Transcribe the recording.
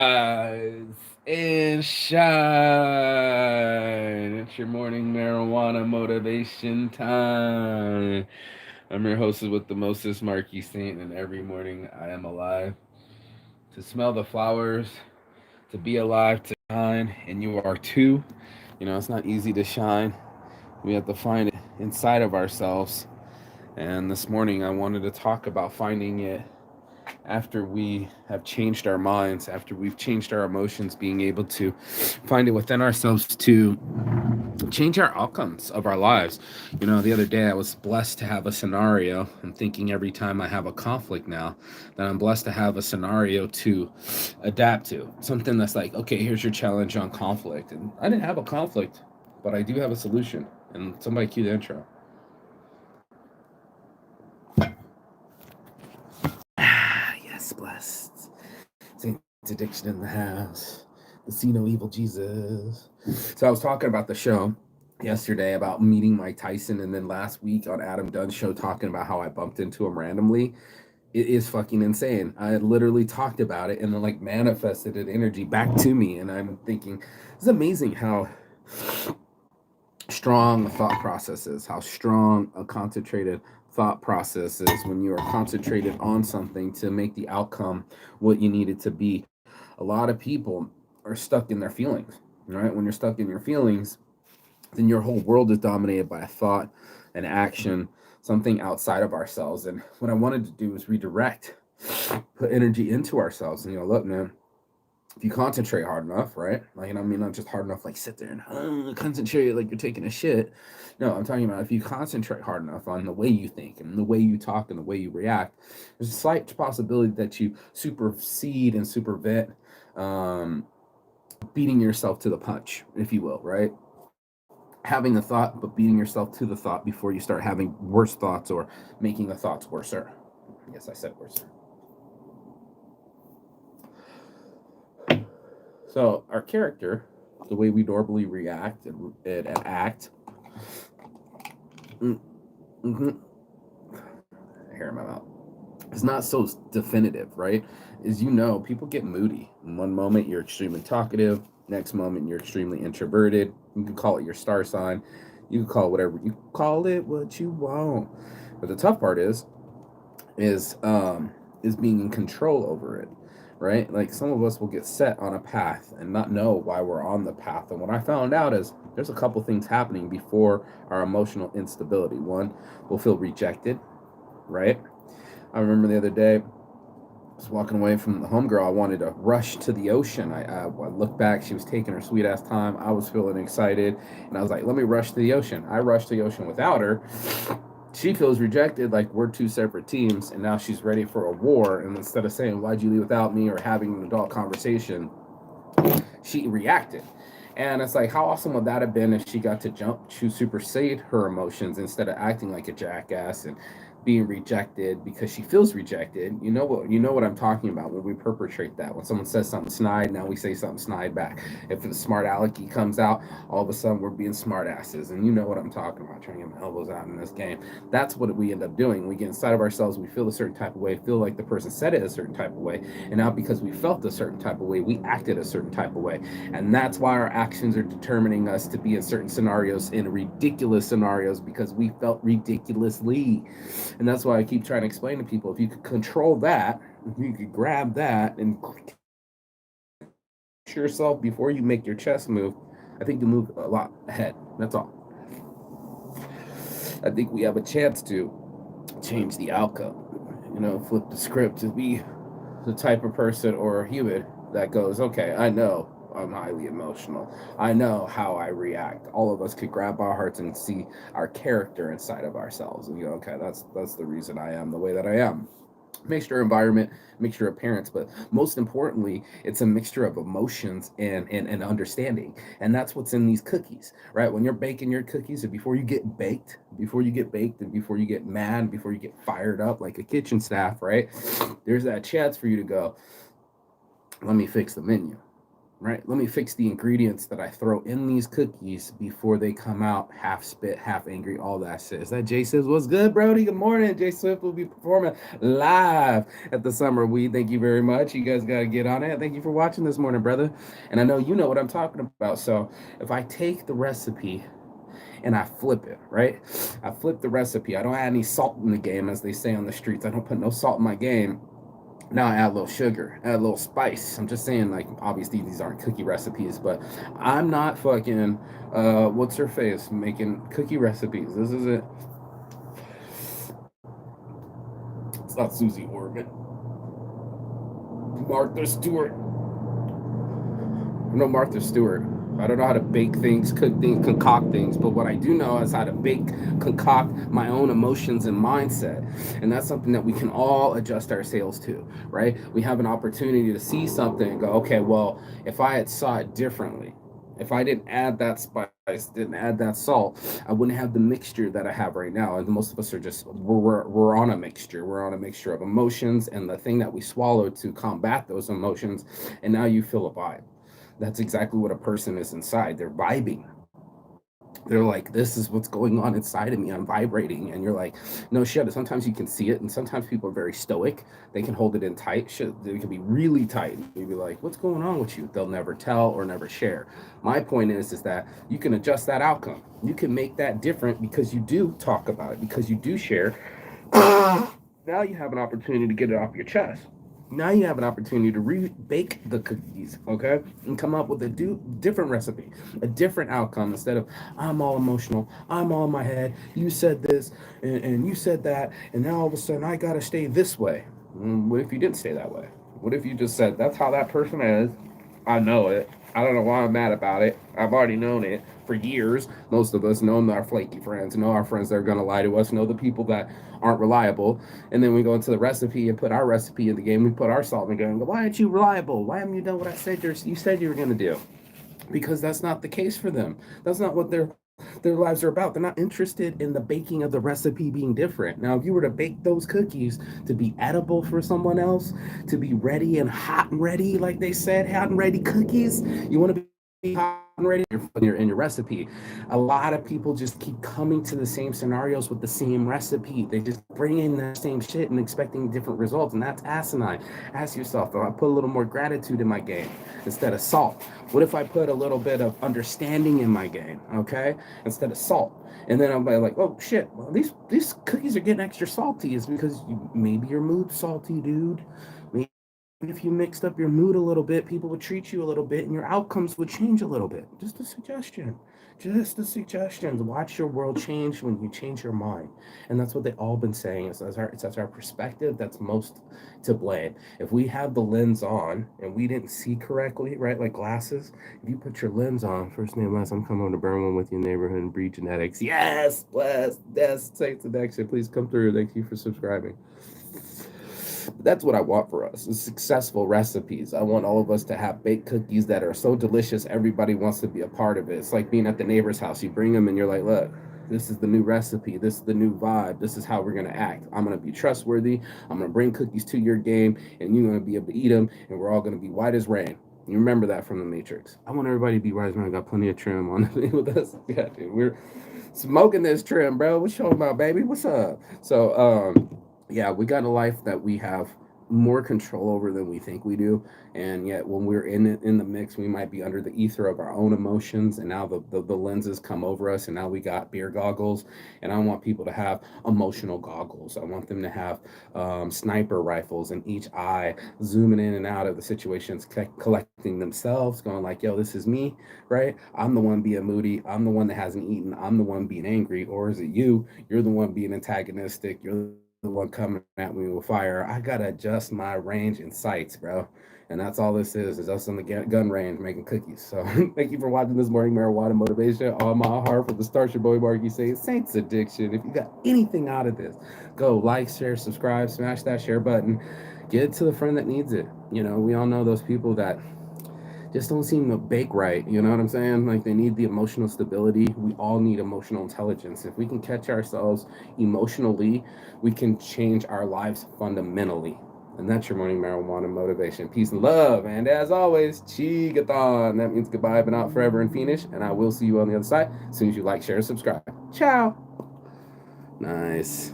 Rise and shine. It's your morning marijuana motivation time. I'm your hostess with the mostest, Marquis Saint, and every morning I am alive to smell the flowers, to be alive, to shine, and you are too. You know, it's not easy to shine. We have to find it inside of ourselves. And this morning I wanted to talk about finding it after we have changed our minds, after we've changed our emotions, being able to find it within ourselves to change our outcomes of our lives. You know, the other day I was blessed to have a scenario. I'm thinking every time I have a conflict now that I'm blessed to have a scenario to adapt to. Something that's like, okay, here's your challenge on conflict. And I didn't have a conflict, but I do have a solution. And somebody cue the intro. Yes, blessed. Saints Addiction in the house. The See No Evil Jesus. So I was talking about the show yesterday about meeting Mike Tyson, and then last week on Adam Dunn's show talking about how I bumped into him randomly. It is fucking insane. I literally talked about it and then like manifested an energy back to me, and I'm thinking it's amazing how strong a thought process is, how strong a concentrated thought process is when you are concentrated on something to make the outcome what you need it to be. A lot of people are stuck in their feelings, right? When you're stuck in your feelings, then your whole world is dominated by a thought, an action, something outside of ourselves. And what I wanted to do is redirect, put energy into ourselves. And, look, man, if you concentrate hard enough, right? Like, I mean, not just hard enough, like sit there and concentrate like you're taking a shit. No, I'm talking about if you concentrate hard enough on the way you think and the way you talk and the way you react, there's a slight possibility that you supersede and supervet um, beating yourself to the punch, if you will, right? Having a thought, but beating yourself to the thought before you start having worse thoughts or making the thoughts worser. Yes, I said worser. So, our character, the way we normally react and act, mm-hmm, hair in my mouth, it's not so definitive, right? As you know, people get moody. In one moment, you're extremely talkative. Next moment, you're extremely introverted. You can call it your star sign. You can call it whatever. You call it what you want. But the tough part is is being in control over it, right? Like some of us will get set on a path and not know why we're on the path. And what I found out is there's a couple things happening before our emotional instability. One, we'll feel rejected, right? I remember the other day, I was walking away from the homegirl. I wanted to rush to the ocean. I looked back. She was taking her sweet ass time. I was feeling excited. And I was like, let me rush to the ocean. I rushed to the ocean without her. She feels rejected, like we're two separate teams. And now she's ready for a war. And instead of saying, why'd you leave without me, or having an adult conversation, she reacted. And it's like, how awesome would that have been if she got to jump to supersede her emotions instead of acting like a jackass and being rejected because she feels rejected. You know what I'm talking about when we perpetrate that. When someone says something snide, now we say something snide back. If the smart alecky comes out, all of a sudden we're being smart asses. And you know what I'm talking about, trying to get my elbows out in this game. That's what we end up doing. We get inside of ourselves, we feel a certain type of way, feel like the person said it a certain type of way, and now because we felt a certain type of way, we acted a certain type of way. And that's why our actions are determining us to be in certain scenarios, in ridiculous scenarios, because we felt ridiculously. And that's why I keep trying to explain to people, if you could control that, if you could grab that and yourself before you make your chest move, I think you move a lot ahead. That's all. I think we have a chance to change the outcome. Flip the script to be the type of person or human that goes, okay, I know I'm highly emotional. I know how I react. All of us could grab our hearts and see our character inside of ourselves. And okay, that's the reason I am the way that I am. Mixture of environment, mixture of parents, but most importantly, it's a mixture of emotions and understanding. And that's what's in these cookies, right? When you're baking your cookies, and before you get baked, and before you get mad, before you get fired up like a kitchen staff, right? There's that chance for you to go, let me fix the menu. right? Let me fix the ingredients that I throw in these cookies before they come out half spit, half angry, all that shit. Is that Jay Swift? What's good, Brody? Good morning. Jay Swift will be performing live at the Summer Weed. Thank you very much. You guys got to get on it. Thank you for watching this morning, brother. And I know you know what I'm talking about. So if I take the recipe and I flip it, right? I flip the recipe. I don't add any salt in the game, as they say on the streets. I don't put no salt in my game. Now I add a little sugar, add a little spice. I'm just saying, like, obviously these aren't cookie recipes, but I'm not fucking what's her face making cookie recipes. This is it. It's not Susie Orman. Martha Stewart. No, Martha Stewart. I don't know how to bake things, cook things, concoct things, but what I do know is how to bake, concoct my own emotions and mindset. And that's something that we can all adjust our sails to, right? We have an opportunity to see something and go, okay, well, if I had saw it differently, if I didn't add that spice, didn't add that salt, I wouldn't have the mixture that I have right now. And most of us are just, we're on a mixture. We're on a mixture of emotions and the thing that we swallow to combat those emotions. And now you feel a vibe. That's exactly what a person is inside. They're vibing. They're like, this is what's going on inside of me. I'm vibrating. And you're like, no shit. Sometimes you can see it. And sometimes people are very stoic. They can hold it in tight. Shit, they can be really tight. You'd be like, what's going on with you? They'll never tell or never share. My point is that you can adjust that outcome. You can make that different because you do talk about it, because you do share. Now you have an opportunity to get it off your chest. Now you have an opportunity to rebake the cookies, okay, and come up with a different recipe, a different outcome. Instead of, I'm all emotional, I'm all in my head, you said this and you said that, and now all of a sudden I gotta stay this way. What if you didn't stay that way? What if you just said, that's how that person is, I know it, I don't know why I'm mad about it, I've already known it for years. Most of us know our flaky friends, know our friends that are going to lie to us, know the people that aren't reliable. And then we go into the recipe and put our recipe in the game. We put our salt in the game and go, why aren't you reliable? Why haven't you done what I said you said you were going to do? Because that's not the case for them. That's not what their lives are about. They're not interested in the baking of the recipe being different. Now, if you were to bake those cookies to be edible for someone else, to be ready and hot and ready, like they said, hot and ready cookies, you want to be hot and ready in your recipe. A lot of people just keep coming to the same scenarios with the same recipe. They just bring in the same shit and expecting different results, and that's asinine. Ask yourself, if I put a little more gratitude in my game instead of salt? What if I put a little bit of understanding in my game, okay, instead of salt? And then I'm like, oh shit, well, these cookies are getting extra salty. It's because maybe your mood's salty, dude. Maybe if you mixed up your mood a little bit, people would treat you a little bit and your outcomes would change a little bit. Just a suggestion. Just a suggestion. Watch your world change when you change your mind. And that's what they've all been saying. It's our perspective that's most to blame. If we have the lens on and we didn't see correctly, right, like glasses, if you put your lens on, first name, last, I'm coming to burn one with your neighborhood and breed genetics. Yes, bless, yes, take the next shit. Please come through. Thank you for subscribing. That's what I want for us, is successful recipes. I want all of us to have baked cookies that are so delicious everybody wants to be a part of it. It's like being at the neighbor's house. You bring them and you're like, look, this is the new recipe, this is the new vibe, this is how we're going to act. I'm going to be trustworthy, I'm going to bring cookies to your game, and you're going to be able to eat them, and we're all going to be white as rain. You remember that from the Matrix. I want everybody to be white as rain. I got plenty of trim on with us. Yeah, dude, we're smoking this trim, bro. What's you talking about, baby? What's up? So yeah, we got a life that we have more control over than we think we do. And yet when we're in the mix, we might be under the ether of our own emotions, and now the lenses come over us, and now we got beer goggles. And I want people to have emotional goggles. I want them to have sniper rifles in each eye, zooming in and out of the situations, collecting themselves, going like, yo, this is me, right? I'm the one being moody, I'm the one that hasn't eaten, I'm the one being angry. Or is it you're the one being antagonistic, you're the one coming at me with fire? I gotta adjust my range and sights, bro. And that's all this is us on the gun range making cookies. So thank you for watching this morning marijuana motivation. On my heart from the start, your boy Marky saying Saints Addiction. If you got anything out of this, go like, share, subscribe, smash that share button, get it to the friend that needs it. You know, we all know those people that just don't seem to bake right. You know what I'm saying? Like, they need the emotional stability. We all need emotional intelligence. If we can catch ourselves emotionally, we can change our lives fundamentally. And that's your morning marijuana motivation. Peace and love. And as always, Chigathon. That means goodbye, but not forever in Phoenix. And I will see you on the other side as soon as you like, share, and subscribe. Ciao. Nice.